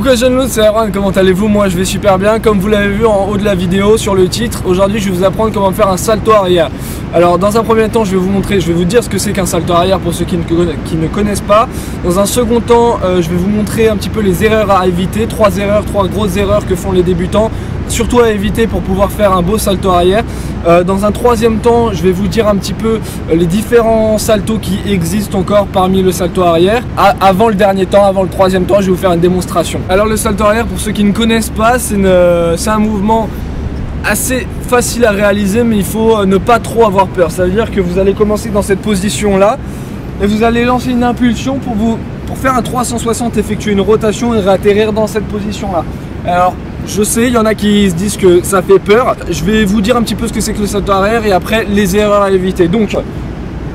Coucou jeunes loups, c'est Aaron, comment allez-vous? Moi je vais super bien. Comme vous l'avez vu en haut de la vidéo sur le titre, aujourd'hui je vais vous apprendre comment faire un salto arrière. Alors dans un premier temps je vais vous montrer, je vais vous dire ce que c'est qu'un salto arrière pour ceux qui ne connaissent pas. Dans un second temps je vais vous montrer un petit peu les erreurs à éviter, trois grosses erreurs que font les débutants, surtout à éviter pour pouvoir faire un beau salto arrière. Dans un troisième temps je vais vous dire un petit peu les différents saltos qui existent encore parmi le salto arrière. Avant le dernier temps, avant le troisième temps, je vais vous faire une démonstration. Alors le salto arrière, pour ceux qui ne connaissent pas, c'est un mouvement assez facile à réaliser, mais il faut ne pas trop avoir peur. Ça veut dire que vous allez commencer dans cette position là et vous allez lancer une impulsion pour faire un 360, effectuer une rotation et réatterrir dans cette position là. Alors je sais, il y en a qui se disent que ça fait peur. Je vais vous dire un petit peu ce que c'est que le salto arrière et après les erreurs à éviter. Donc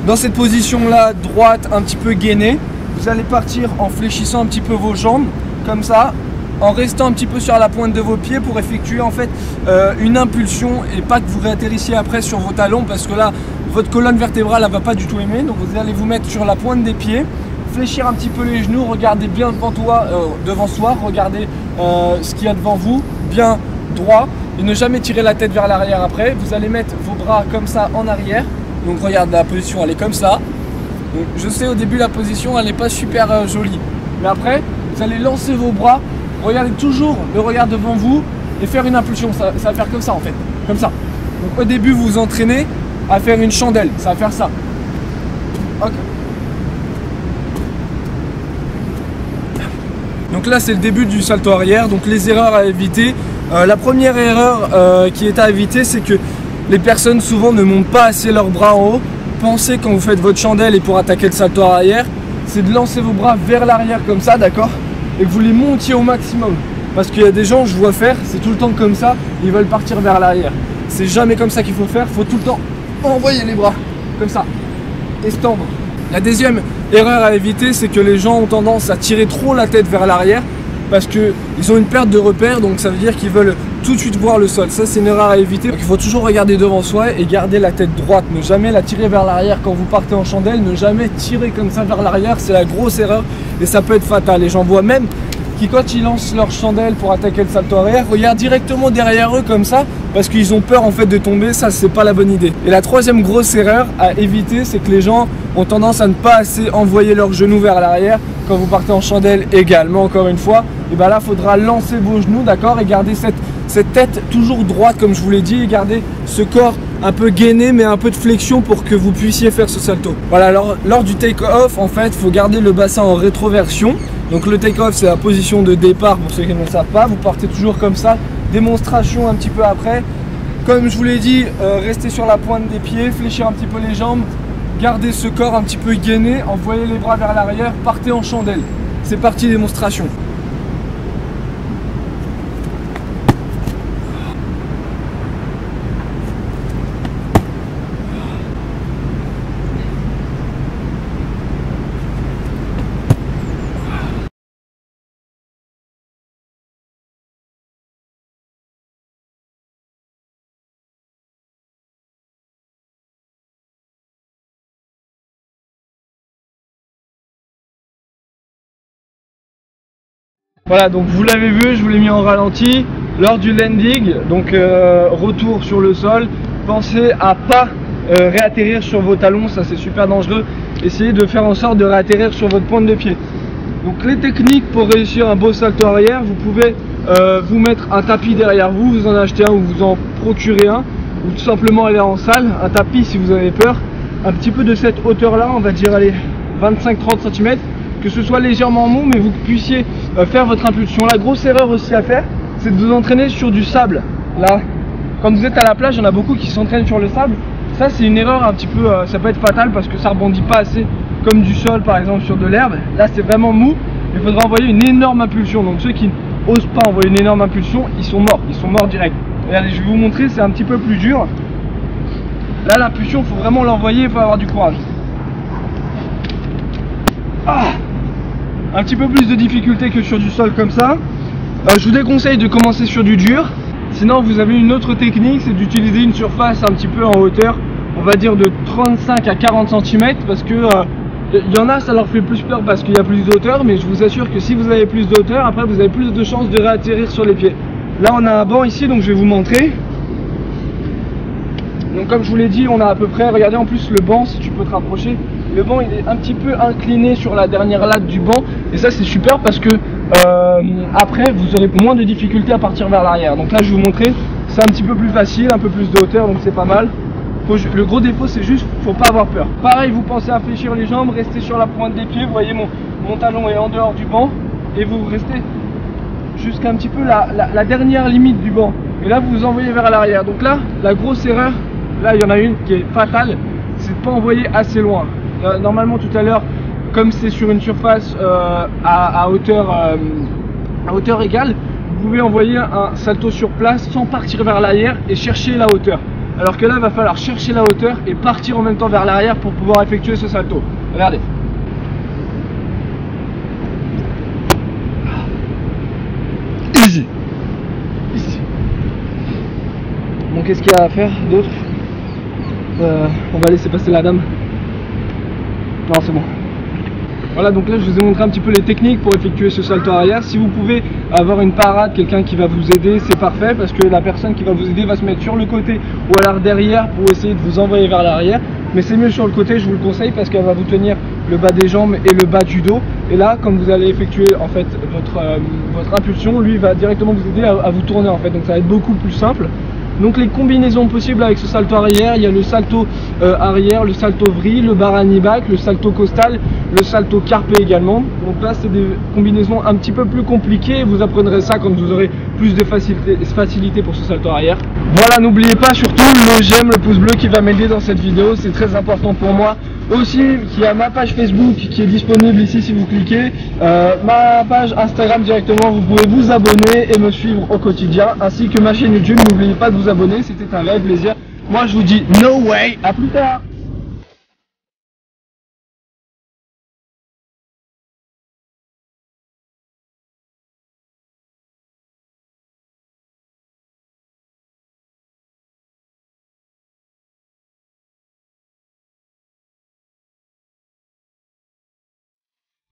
dans cette position là, droite un petit peu gainée, vous allez partir en fléchissant un petit peu vos jambes comme ça, en restant un petit peu sur la pointe de vos pieds pour effectuer en fait une impulsion et pas que vous réatterrissiez après sur vos talons, parce que là votre colonne vertébrale elle va pas du tout aimer. Donc vous allez vous mettre sur la pointe des pieds, fléchir un petit peu les genoux, regardez bien devant soi, regardez ce qu'il y a devant vous, bien droit, et ne jamais tirer la tête vers l'arrière après. Vous allez mettre vos bras comme ça en arrière, donc regarde la position, elle est comme ça. Donc, je sais au début la position elle n'est pas super jolie, mais après vous allez lancer vos bras, regardez toujours le regard devant vous et faire une impulsion. Ça va faire comme ça en fait, comme ça. Donc au début vous vous entraînez à faire une chandelle, ça va faire ça. Ok. Donc là c'est le début du salto arrière. Donc les erreurs à éviter, la première erreur qui est à éviter, c'est que les personnes souvent ne montent pas assez leurs bras en haut. Pensez quand vous faites votre chandelle et pour attaquer le salto arrière, c'est de lancer vos bras vers l'arrière comme ça, d'accord, et que vous les montiez au maximum. Parce qu'il y a des gens, je vois faire, c'est tout le temps comme ça, ils veulent partir vers l'arrière. C'est jamais comme ça qu'il faut faire, il faut tout le temps envoyer les bras comme ça et se tendre. La deuxième erreur à éviter, c'est que les gens ont tendance à tirer trop la tête vers l'arrière parce qu'ils ont une perte de repère, donc ça veut dire qu'ils veulent tout de suite voir le sol. Ça c'est une erreur à éviter. Donc il faut toujours regarder devant soi et garder la tête droite, ne jamais la tirer vers l'arrière quand vous partez en chandelle, ne jamais tirer comme ça vers l'arrière, c'est la grosse erreur et ça peut être fatal. Et j'en vois même qui, quand ils lancent leur chandelle pour attaquer le salto arrière, regardent directement derrière eux comme ça parce qu'ils ont peur en fait de tomber. Ça c'est pas la bonne idée. Et la troisième grosse erreur à éviter, c'est que les gens ont tendance à ne pas assez envoyer leurs genoux vers l'arrière quand vous partez en chandelle également. Encore une fois, et ben là faudra lancer vos genoux, d'accord, et garder cette tête toujours droite comme je vous l'ai dit, et garder ce corps un peu gainé mais un peu de flexion pour que vous puissiez faire ce salto. Voilà, alors lors du take-off en fait il faut garder le bassin en rétroversion. Donc le take-off c'est la position de départ pour ceux qui ne le savent pas, vous partez toujours comme ça. Démonstration un petit peu après, comme je vous l'ai dit, restez sur la pointe des pieds, fléchir un petit peu les jambes, gardez ce corps un petit peu gainé, envoyez les bras vers l'arrière, partez en chandelle. C'est parti, démonstration. Voilà, donc vous l'avez vu, je vous l'ai mis en ralenti lors du landing, donc retour sur le sol. Pensez à pas réatterrir sur vos talons, ça c'est super dangereux. Essayez de faire en sorte de réatterrir sur votre pointe de pied. Donc les techniques pour réussir un beau salto arrière, vous pouvez vous mettre un tapis derrière vous, vous en achetez un ou vous en procurez un, ou tout simplement aller en salle, un tapis si vous avez peur, un petit peu de cette hauteur là, on va dire allez 25-30 cm. Que ce soit légèrement mou, mais vous puissiez faire votre impulsion. La grosse erreur aussi à faire, c'est de vous entraîner sur du sable. Là, quand vous êtes à la plage, il y en a beaucoup qui s'entraînent sur le sable. Ça c'est une erreur un petit peu, ça peut être fatal parce que ça rebondit pas assez comme du sol par exemple sur de l'herbe. Là c'est vraiment mou, il faudra envoyer une énorme impulsion. Donc ceux qui n'osent pas envoyer une énorme impulsion, ils sont morts direct. Regardez, je vais vous montrer, c'est un petit peu plus dur. Là l'impulsion, il faut vraiment l'envoyer, il faut avoir du courage. Ah, un petit peu plus de difficulté que sur du sol comme ça. Je vous déconseille de commencer sur du dur. Sinon vous avez une autre technique, c'est d'utiliser une surface un petit peu en hauteur, on va dire de 35 à 40 cm, parce que Il y en a, ça leur fait plus peur parce qu'il y a plus d'auteur, mais je vous assure que si vous avez plus d'auteur, après vous avez plus de chances de réatterrir sur les pieds. Là on a un banc ici, donc je vais vous montrer. Donc comme je vous l'ai dit, on a à peu près, regardez en plus le banc, si tu peux te rapprocher, le banc il est un petit peu incliné sur la dernière latte du banc, et ça c'est super parce que après vous aurez moins de difficultés à partir vers l'arrière. Donc là je vais vous montrer, c'est un petit peu plus facile, un peu plus de hauteur, donc c'est pas mal. Le gros défaut c'est juste, faut pas avoir peur. Pareil, vous pensez à fléchir les jambes, restez sur la pointe des pieds, vous voyez mon talon est en dehors du banc, et vous restez jusqu'à un petit peu la dernière limite du banc. Et là vous vous envoyez vers l'arrière. Donc là, la grosse erreur, là il y en a une qui est fatale, c'est de pas envoyer assez loin. Normalement tout à l'heure, comme c'est sur une surface à hauteur égale, vous pouvez envoyer un salto sur place sans partir vers l'arrière et chercher la hauteur. Alors que là, il va falloir chercher la hauteur et partir en même temps vers l'arrière pour pouvoir effectuer ce salto. Regardez. Easy. Ici. Bon, qu'est-ce qu'il y a à faire d'autre? On va laisser passer la dame. Non, c'est bon. Voilà, donc là je vous ai montré un petit peu les techniques pour effectuer ce salto arrière. Si vous pouvez avoir une parade, quelqu'un qui va vous aider, c'est parfait parce que la personne qui va vous aider va se mettre sur le côté ou alors derrière pour essayer de vous envoyer vers l'arrière. Mais c'est mieux sur le côté, je vous le conseille, parce qu'elle va vous tenir le bas des jambes et le bas du dos. Et là, comme vous allez effectuer en fait votre impulsion, lui va directement vous aider à vous tourner en fait. Donc ça va être beaucoup plus simple. Donc les combinaisons possibles avec ce salto arrière, il y a le salto arrière, le salto vrille, le barani back, le salto costal, le salto carpé également. Donc là c'est des combinaisons un petit peu plus compliquées, vous apprendrez ça quand vous aurez plus de facilité pour ce salto arrière. Voilà, n'oubliez pas surtout le j'aime, le pouce bleu qui va m'aider dans cette vidéo, c'est très important pour moi. Aussi, il y a ma page Facebook qui est disponible ici si vous cliquez, ma page Instagram directement, vous pouvez vous abonner et me suivre au quotidien, ainsi que ma chaîne YouTube. N'oubliez pas de vous abonner, c'était un réel plaisir. Moi je vous dis no way, à plus tard.